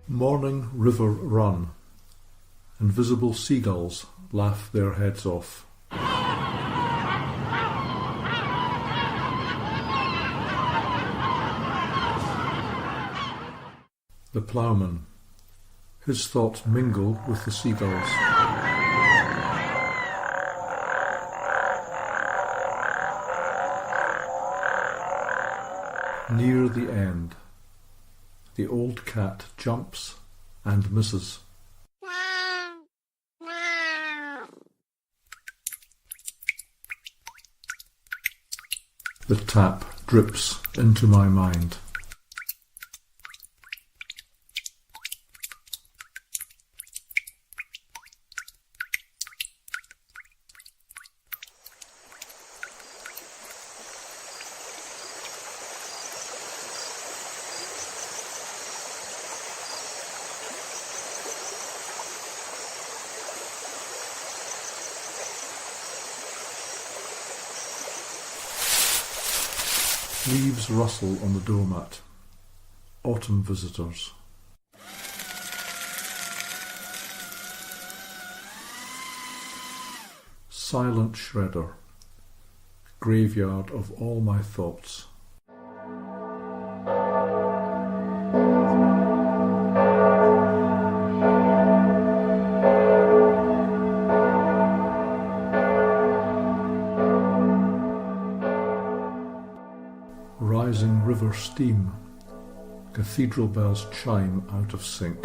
Morning river run, invisible seagulls laugh their heads off. The ploughman, his thoughts mingle with the seagulls. Near the end, the old cat jumps and misses. The tap drips into my mind. Leaves rustle on the doormat. Autumn visitors. Silent shredder. Graveyard of all my thoughts. Rising river steam, cathedral bells chime out of sync.